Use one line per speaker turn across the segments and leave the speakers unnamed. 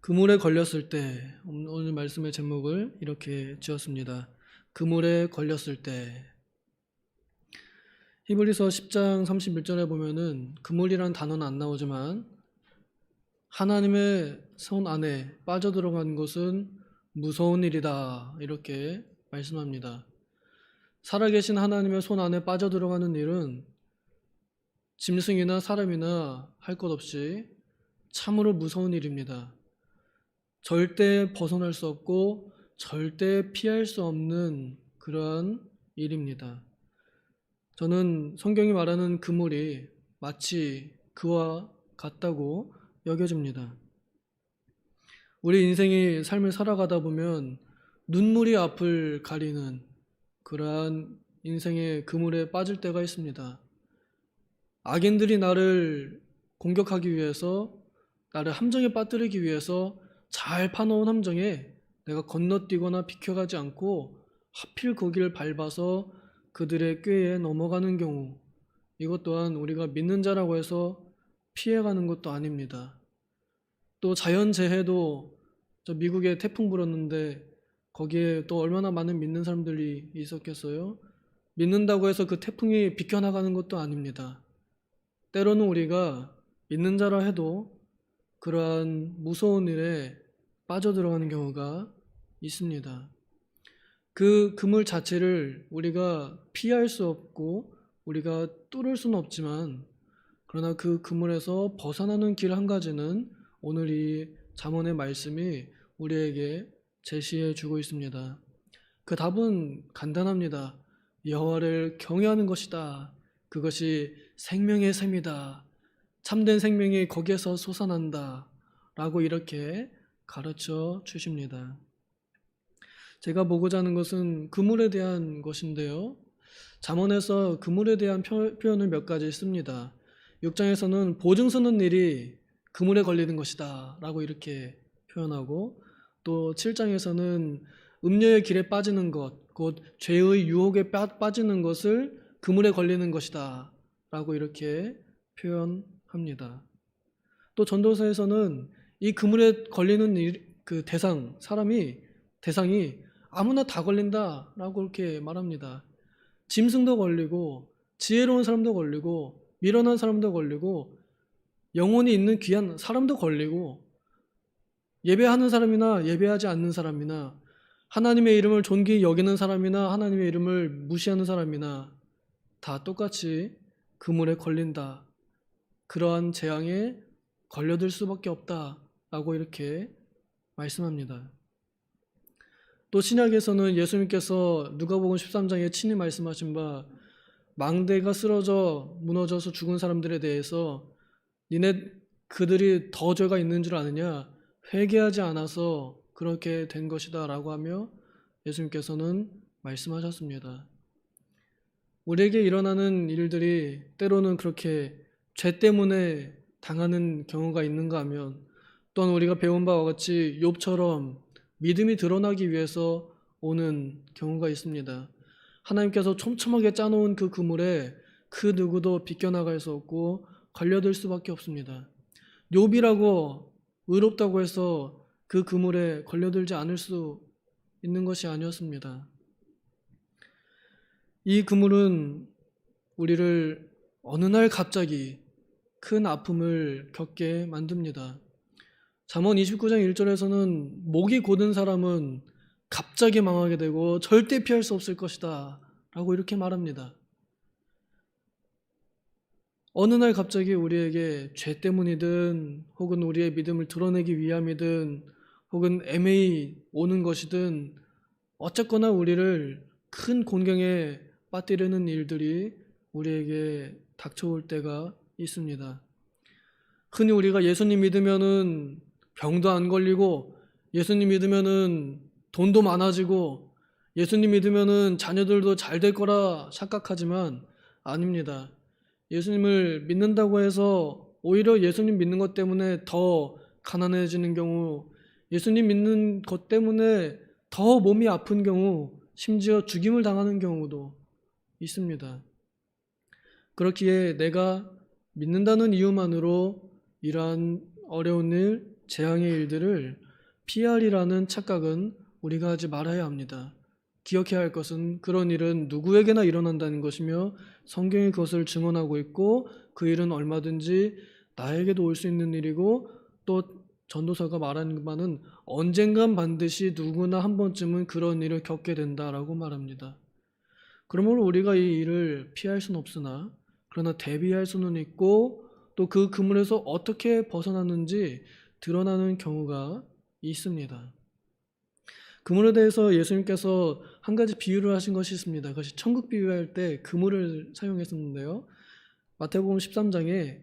그물에 걸렸을 때, 오늘 말씀의 제목을 이렇게 지었습니다. 그물에 걸렸을 때. 히브리서 10장 31절에 보면은 그물이란 단어는 안 나오지만 하나님의 손 안에 빠져들어간 것은 무서운 일이다, 이렇게 말씀합니다. 살아계신 하나님의 손 안에 빠져들어가는 일은 짐승이나 사람이나 할 것 없이 참으로 무서운 일입니다. 절대 벗어날 수 없고 절대 피할 수 없는 그러한 일입니다. 저는 성경이 말하는 그물이 마치 그와 같다고 여겨집니다. 우리 인생이 삶을 살아가다 보면 눈물이 앞을 가리는 그러한 인생의 그물에 빠질 때가 있습니다. 악인들이 나를 공격하기 위해서, 나를 함정에 빠뜨리기 위해서 잘 파놓은 함정에 내가 건너뛰거나 비켜가지 않고 하필 거기를 밟아서 그들의 꾀에 넘어가는 경우, 이것 또한 우리가 믿는 자라고 해서 피해가는 것도 아닙니다. 또 자연재해도, 저 미국에 태풍 불었는데 거기에 또 얼마나 많은 믿는 사람들이 있었겠어요? 믿는다고 해서 그 태풍이 비켜나가는 것도 아닙니다. 때로는 우리가 믿는 자라 해도 그러한 무서운 일에 빠져들어가는 경우가 있습니다. 그 그물 자체를 우리가 피할 수 없고 우리가 뚫을 수는 없지만, 그러나 그 그물에서 벗어나는 길 한 가지는 오늘 이 잠언의 말씀이 우리에게 제시해 주고 있습니다. 그 답은 간단합니다. 여호와를 경외하는 것이다. 그것이 생명의 샘이다. 참된 생명이 거기에서 솟아난다. 라고 이렇게 가르쳐 주십니다. 제가 보고자 하는 것은 그물에 대한 것인데요. 잠언에서 그물에 대한 표현을 몇 가지 씁니다. 6장에서는 보증 서는 일이 그물에 걸리는 것이다 라고 이렇게 표현하고, 또 7장에서는 음녀의 길에 빠지는 것, 곧 죄의 유혹에 빠지는 것을 그물에 걸리는 것이다 라고 이렇게 표현합니다. 또 전도서에서는 이 그물에 걸리는 그 대상이 아무나 다 걸린다 라고 이렇게 말합니다. 짐승도 걸리고 지혜로운 사람도 걸리고 미련한 사람도 걸리고 영혼이 있는 귀한 사람도 걸리고 예배하는 사람이나 예배하지 않는 사람이나 하나님의 이름을 존귀히 여기는 사람이나 하나님의 이름을 무시하는 사람이나 다 똑같이 그물에 걸린다. 그러한 재앙에 걸려들 수밖에 없다라고 이렇게 말씀합니다. 또 신약에서는 예수님께서 누가복음 13장에 친히 말씀하신 바, 망대가 쓰러져 무너져서 죽은 사람들에 대해서 그들이 더 죄가 있는 줄 아느냐, 회개하지 않아서 그렇게 된 것이다 라고 하며 예수님께서는 말씀하셨습니다. 우리에게 일어나는 일들이 때로는 그렇게 죄 때문에 당하는 경우가 있는가 하면, 또한 우리가 배운 바와 같이 욥처럼 믿음이 드러나기 위해서 오는 경우가 있습니다. 하나님께서 촘촘하게 짜놓은 그 그물에 그 누구도 비껴나갈 수 없고 걸려들 수밖에 없습니다. 욥이라고 의롭다고 해서 그 그물에 걸려들지 않을 수 있는 것이 아니었습니다. 이 그물은 우리를 어느 날 갑자기 큰 아픔을 겪게 만듭니다. 잠언 29장 1절에서는 목이 곧은 사람은 갑자기 망하게 되고 절대 피할 수 없을 것이다 라고 이렇게 말합니다. 어느 날 갑자기 우리에게 죄 때문이든 혹은 우리의 믿음을 드러내기 위함이든 혹은 애매히 오는 것이든 어쨌거나 우리를 큰 곤경에 빠뜨리는 일들이 우리에게 닥쳐올 때가 있습니다. 흔히 우리가 예수님 믿으면은 병도 안 걸리고, 예수님 믿으면은 돈도 많아지고, 예수님 믿으면은 자녀들도 잘 될 거라 착각하지만 아닙니다. 예수님을 믿는다고 해서 오히려 예수님 믿는 것 때문에 더 가난해지는 경우, 예수님 믿는 것 때문에 더 몸이 아픈 경우, 심지어 죽임을 당하는 경우도 있습니다. 그렇기에 내가 믿는다는 이유만으로 이러한 어려운 일, 재앙의 일들을 피하리라는 착각은 우리가 하지 말아야 합니다. 기억해야 할 것은 그런 일은 누구에게나 일어난다는 것이며 성경이 그것을 증언하고 있고 그 일은 얼마든지 나에게도 올 수 있는 일이고 또 전도서가 말하는 바는 언젠간 반드시 누구나 한 번쯤은 그런 일을 겪게 된다라고 말합니다. 그러므로 우리가 이 일을 피할 수는 없으나 그러나 대비할 수는 있고 또 그 그물에서 어떻게 벗어났는지 드러나는 경우가 있습니다. 그물에 대해서 예수님께서 한 가지 비유를 하신 것이 있습니다. 그것이 천국 비유할 때 그물을 사용했었는데요. 마태복음 13장에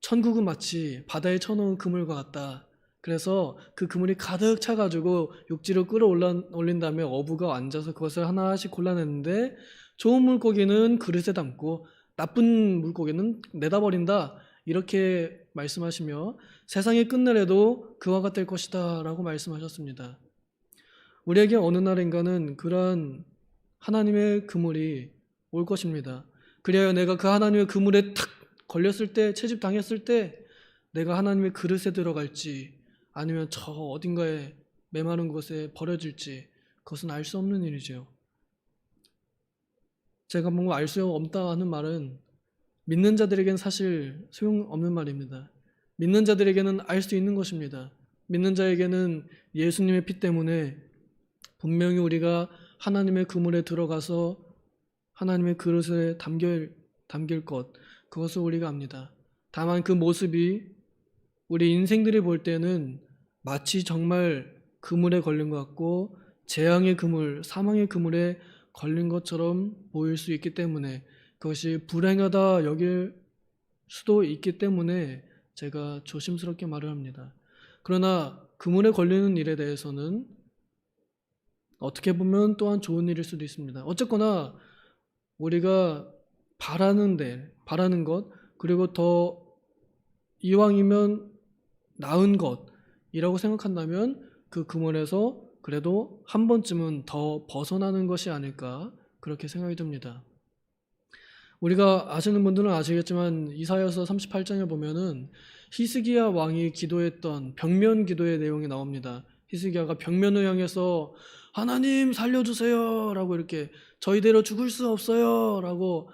천국은 마치 바다에 쳐놓은 그물과 같다. 그래서 그 그물이 가득 차가지고 육지로 끌어올린 다음에 어부가 앉아서 그것을 하나씩 골라냈는데 좋은 물고기는 그릇에 담고 나쁜 물고기는 내다 버린다. 이렇게 말씀하시며 세상의 끝날에도 그와 같을 것이다 라고 말씀하셨습니다. 우리에게 어느 날인가는 그러한 하나님의 그물이 올 것입니다. 그래야 내가 그 하나님의 그물에 탁 걸렸을 때, 채집당했을 때 내가 하나님의 그릇에 들어갈지 아니면 저 어딘가에 메마른 곳에 버려질지 그것은 알 수 없는 일이죠. 제가 뭔가 알 수 없다 하는 말은 믿는 자들에게는 사실 소용없는 말입니다. 믿는 자들에게는 알 수 있는 것입니다. 믿는 자에게는 예수님의 피 때문에 분명히 우리가 하나님의 그물에 들어가서 하나님의 그릇에 담길 것, 그것을 우리가 압니다. 다만 그 모습이 우리 인생들이 볼 때는 마치 정말 그물에 걸린 것 같고 재앙의 그물, 사망의 그물에 걸린 것처럼 보일 수 있기 때문에 그것이 불행하다 여길 수도 있기 때문에 제가 조심스럽게 말을 합니다. 그러나 그물에 걸리는 일에 대해서는 어떻게 보면 또한 좋은 일일 수도 있습니다. 어쨌거나 우리가 바라는 것, 그리고 더 이왕이면 나은 것이라고 생각한다면 그 그물에서 그래도 한 번쯤은 더 벗어나는 것이 아닐까 그렇게 생각이 듭니다. 우리가 아시는 분들은 아시겠지만 이사야서 38장에 보면은 히스기야 왕이 기도했던 벽면 기도의 내용이 나옵니다. 히스기야가 벽면을 향해서 하나님 살려주세요 라고 이렇게 저희대로 죽을 수 없어요 라고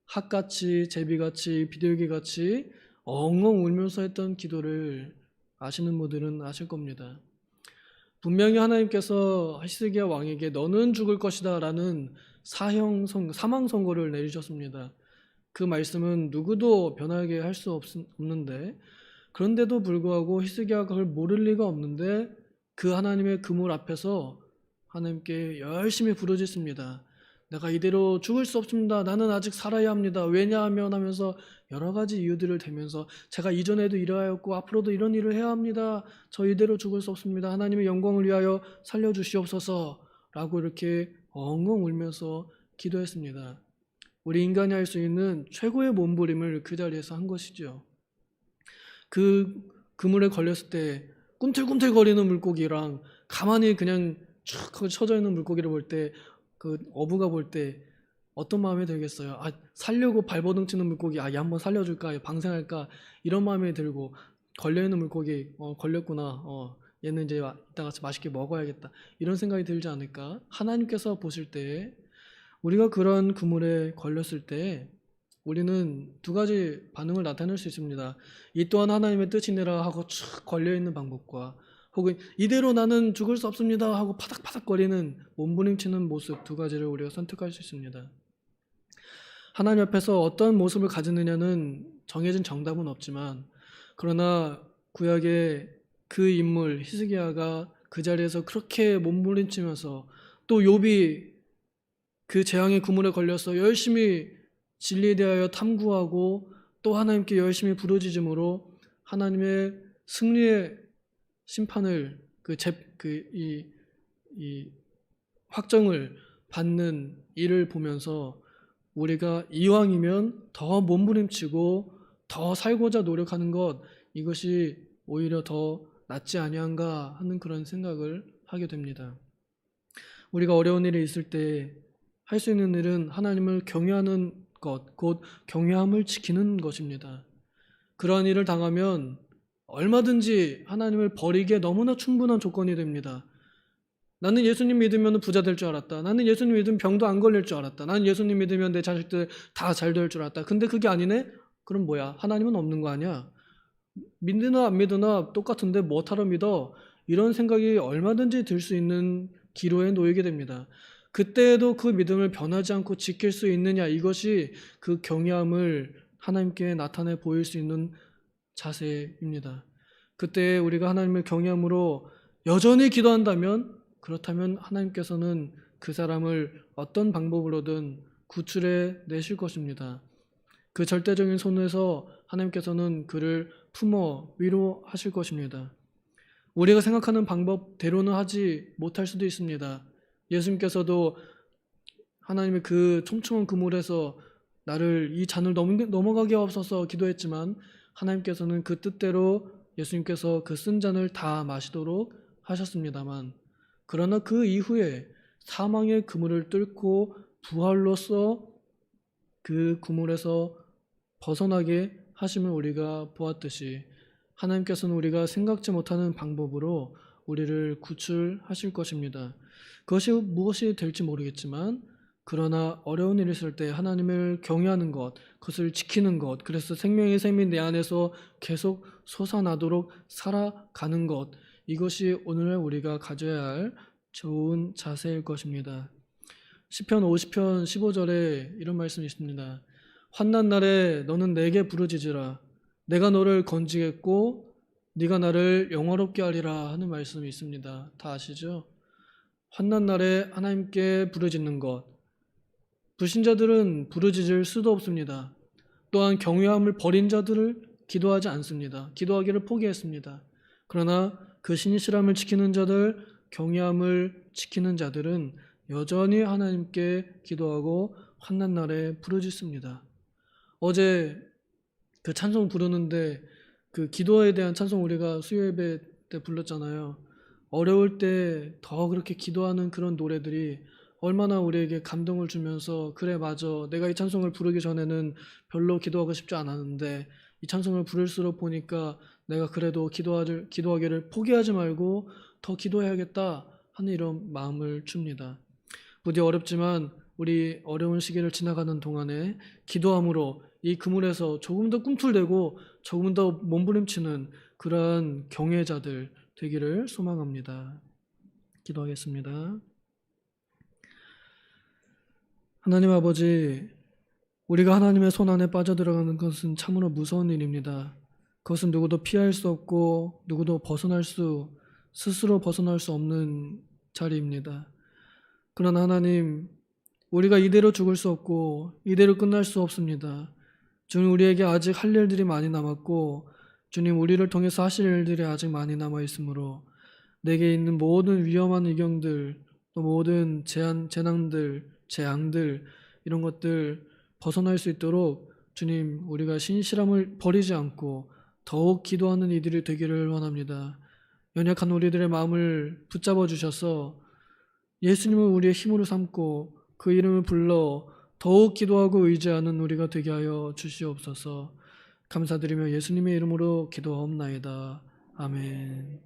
학같이 제비같이 비둘기같이 엉엉 울면서 했던 기도를 아시는 분들은 아실 겁니다. 분명히 하나님께서 히스기야 왕에게 너는 죽을 것이다 라는 사망 선고를 내리셨습니다. 그 말씀은 누구도 변하게 할 수 없는데 그런데도 불구하고 히스기야가 그걸 모를 리가 없는데 그 하나님의 그물 앞에서 하나님께 열심히 부르짖습니다. 내가 이대로 죽을 수 없습니다. 나는 아직 살아야 합니다. 왜냐하면 하면서 여러 가지 이유들을 대면서 제가 이전에도 이러하였고 앞으로도 이런 일을 해야 합니다. 저 이대로 죽을 수 없습니다. 하나님의 영광을 위하여 살려주시옵소서 라고 이렇게 엉엉 울면서 기도했습니다. 우리 인간이 할 수 있는 최고의 몸부림을 그 자리에서 한 것이죠. 그 그물에 걸렸을 때 꿈틀꿈틀거리는 물고기랑 가만히 그냥 쭉 쳐져 있는 물고기를 볼 때 그 어부가 볼 때 어떤 마음이 들겠어요? 아, 살려고 발버둥 치는 물고기, 얘 한번 살려줄까? 방생할까? 이런 마음이 들고 걸려있는 물고기, 걸렸구나. 얘는 이제 이따가 맛있게 먹어야겠다. 이런 생각이 들지 않을까? 하나님께서 보실 때 우리가 그런 그물에 걸렸을 때 우리는 두 가지 반응을 나타낼 수 있습니다. 이 또한 하나님의 뜻이니라 하고 쭉 걸려있는 방법과 혹은 이대로 나는 죽을 수 없습니다 하고 파닥파닥거리는 몸부림치는 모습 두 가지를 우리가 선택할 수 있습니다. 하나님 앞에서 어떤 모습을 가지느냐는 정해진 정답은 없지만 그러나 구약의 그 인물 히스기야가 그 자리에서 그렇게 몸부림치면서 또 욥이 그 재앙의 그물에 걸려서 열심히 진리에 대하여 탐구하고 또 하나님께 열심히 부르짖음으로 하나님의 승리의 심판을 이 확정을 받는 일을 보면서 우리가 이왕이면 더 몸부림치고 더 살고자 노력하는 것 이것이 오히려 더 낫지 아니한가 하는 그런 생각을 하게 됩니다. 우리가 어려운 일이 있을 때 할 수 있는 일은 하나님을 경외하는 것, 곧 경외함을 지키는 것입니다. 그러한 일을 당하면 얼마든지 하나님을 버리기에 너무나 충분한 조건이 됩니다. 나는 예수님 믿으면 부자 될 줄 알았다. 나는 예수님 믿으면 병도 안 걸릴 줄 알았다. 나는 예수님 믿으면 내 자식들 다 잘 될 줄 알았다. 근데 그게 아니네? 그럼 뭐야? 하나님은 없는 거 아니야? 믿으나 안 믿으나 똑같은데 뭐하러 믿어? 이런 생각이 얼마든지 들 수 있는 기로에 놓이게 됩니다. 그때에도 그 믿음을 변하지 않고 지킬 수 있느냐, 이것이 그 경외함을 하나님께 나타내 보일 수 있는 자세입니다. 그때 우리가 하나님을 경외함으로 여전히 기도한다면, 그렇다면 하나님께서는 그 사람을 어떤 방법으로든 구출해 내실 것입니다. 그 절대적인 손에서 하나님께서는 그를 품어 위로하실 것입니다. 우리가 생각하는 방법대로는 하지 못할 수도 있습니다. 예수님께서도 하나님의 그 촘촘한 그물에서 나를 이 잔을 넘어가게 하옵소서 기도했지만, 하나님께서는 그 뜻대로 예수님께서 그 쓴 잔을 다 마시도록 하셨습니다만, 그러나 그 이후에 사망의 그물을 뚫고 부활로서 그 그물에서 벗어나게 하심을 우리가 보았듯이, 하나님께서는 우리가 생각지 못하는 방법으로 우리를 구출하실 것입니다. 그것이 무엇이 될지 모르겠지만, 그러나 어려운 일이 있을 때 하나님을 경외하는 것, 그것을 지키는 것, 그래서 생명의 샘이 내 안에서 계속 솟아나도록 살아가는 것, 이것이 오늘날 우리가 가져야 할 좋은 자세일 것입니다. 시편 50편 15절에 이런 말씀이 있습니다. 환난 날에 너는 내게 부르짖으라. 내가 너를 건지겠고 네가 나를 영화롭게 하리라 하는 말씀이 있습니다. 다 아시죠? 환난 날에 하나님께 부르짖는 것. 불신자들은 부르짖을 수도 없습니다. 또한 경외함을 버린 자들을 기도하지 않습니다. 기도하기를 포기했습니다. 그러나 그 신실함을 지키는 자들, 경외함을 지키는 자들은 여전히 하나님께 기도하고 환난 날에 부르짖습니다. 어제 그 찬송 부르는데 그 기도에 대한 찬송 우리가 수요예배 때 불렀잖아요. 어려울 때 더 그렇게 기도하는 그런 노래들이 얼마나 우리에게 감동을 주면서, 그래 맞아, 내가 이 찬송을 부르기 전에는 별로 기도하고 싶지 않았는데 이 찬송을 부를수록 보니까 내가 그래도 기도하기를 포기하지 말고 더 기도해야겠다 하는 이런 마음을 줍니다. 부디 어렵지만 우리 어려운 시기를 지나가는 동안에 기도함으로 이 그물에서 조금 더 꿈틀대고 조금 더 몸부림치는 그러한 경외자들 되기를 소망합니다. 기도하겠습니다. 하나님 아버지, 우리가 하나님의 손 안에 빠져들어가는 것은 참으로 무서운 일입니다. 그것은 누구도 피할 수 없고 누구도 스스로 벗어날 수 없는 자리입니다. 그러나 하나님, 우리가 이대로 죽을 수 없고 이대로 끝날 수 없습니다. 주님, 우리에게 아직 할 일들이 많이 남았고 주님, 우리를 통해서 하실 일들이 아직 많이 남아 있으므로 내게 있는 모든 위험한 의경들, 또 모든 재난들, 재앙들, 이런 것들 벗어날 수 있도록 주님, 우리가 신실함을 버리지 않고 더욱 기도하는 이들이 되기를 원합니다. 연약한 우리들의 마음을 붙잡아 주셔서 예수님을 우리의 힘으로 삼고 그 이름을 불러 더욱 기도하고 의지하는 우리가 되게 하여 주시옵소서. 감사드리며 예수님의 이름으로 기도하옵나이다. 아멘.